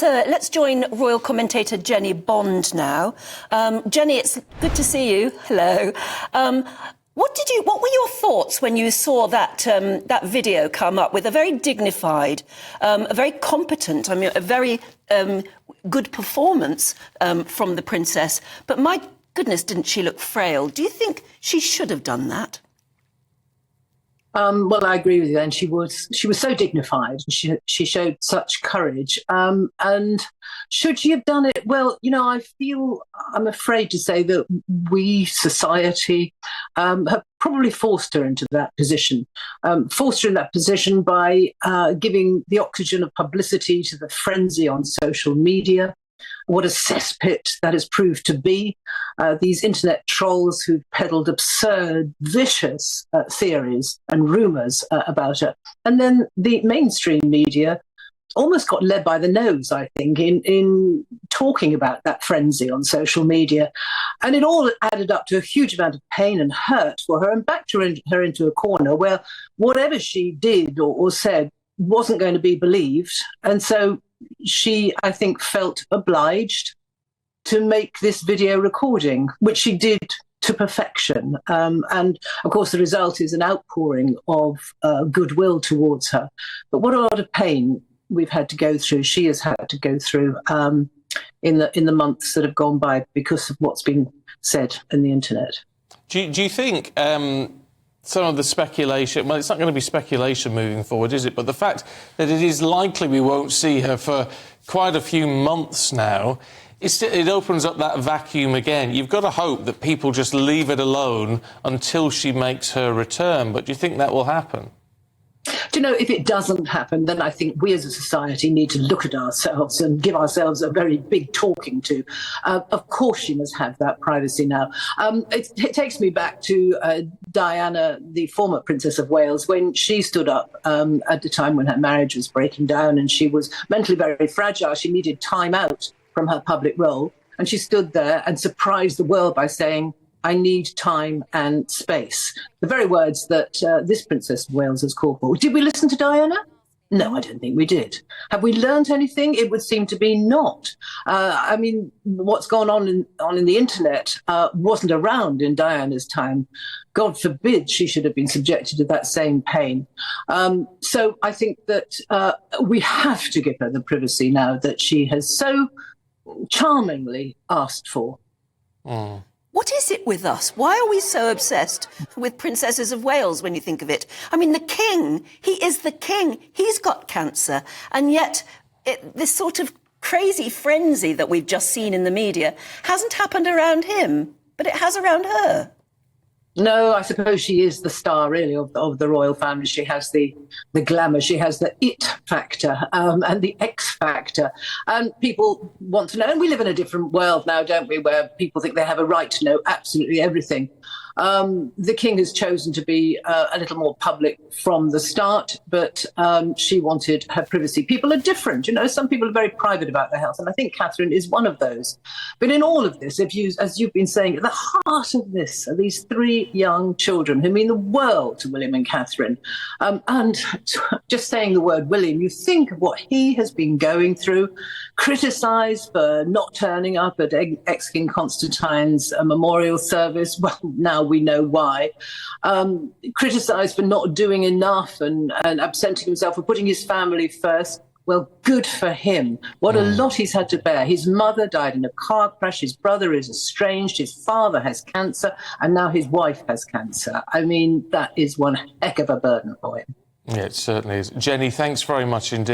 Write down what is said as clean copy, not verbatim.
let's join royal commentator Jenny Bond now. Jenny, it's good to see you. Hello. What were your thoughts when you saw that video come up with a very dignified, a very competent, a very good performance from the princess? But my goodness, didn't she look frail? Do you think she should have done that? Well, I agree with you. And she was so dignified. She showed such courage. And should she have done it? Well, I'm afraid to say that we, society, have probably forced her into that position. Forced her in that position by giving the oxygen of publicity to the frenzy on social media. What a cesspit that has proved to be. These internet trolls who've peddled absurd, vicious theories and rumours about her. And then the mainstream media almost got led by the nose, I think, in talking about that frenzy on social media. And it all added up to a huge amount of pain and hurt for her and backed her into a corner where whatever she did or said wasn't going to be believed. And so she, I think, felt obliged to make this video recording, which she did to perfection. And, of course, the result is an outpouring of goodwill towards her. But what a lot of pain we've had to go through, she has had to go through in the months that have gone by because of what's been said in the internet. Do you think some of the speculation, well, it's not going to be speculation moving forward, is it? But the fact that it is likely we won't see her for quite a few months now, it opens up that vacuum again. You've got to hope that people just leave it alone until she makes her return. But do you think that will happen? Do you know, if it doesn't happen, then I think we as a society need to look at ourselves and give ourselves a very big talking to. Of course she must have that privacy now. It takes me back to Diana, the former Princess of Wales, when she stood up at the time when her marriage was breaking down and she was mentally very fragile. She needed time out from her public role. And she stood there and surprised the world by saying, "I need time and space." The very words that this Princess of Wales has called for. Did we listen to Diana? No, I don't think we did. Have we learned anything? It would seem to be not. What's gone on in the internet wasn't around in Diana's time. God forbid she should have been subjected to that same pain. So I think that we have to give her the privacy now that she has so charmingly asked for. Mm. What is it with us? Why are we so obsessed with Princesses of Wales when you think of it? I mean, the king, he is the king. He's got cancer. And yet this sort of crazy frenzy that we've just seen in the media hasn't happened around him, but it has around her. No, I suppose she is the star, really, of the royal family. She has the glamour, she has the it factor and the X factor. And people want to know, and we live in a different world now, don't we, where people think they have a right to know absolutely everything. The king has chosen to be a little more public from the start, but she wanted her privacy. People are different. Some people are very private about their health, and I think Catherine is one of those. But in all of this, as you've been saying, at the heart of this are these three young children who mean the world to William and Catherine. And just saying the word William, you think of what he has been going through, criticised for not turning up at ex-King Constantine's memorial service. Well, now we know why. Criticised for not doing enough and absenting himself, for putting his family first. Well, good for him. What a lot he's had to bear. His mother died in a car crash. His brother is estranged. His father has cancer. And now his wife has cancer. I mean, that is one heck of a burden for him. Yeah, it certainly is. Jenny, thanks very much indeed.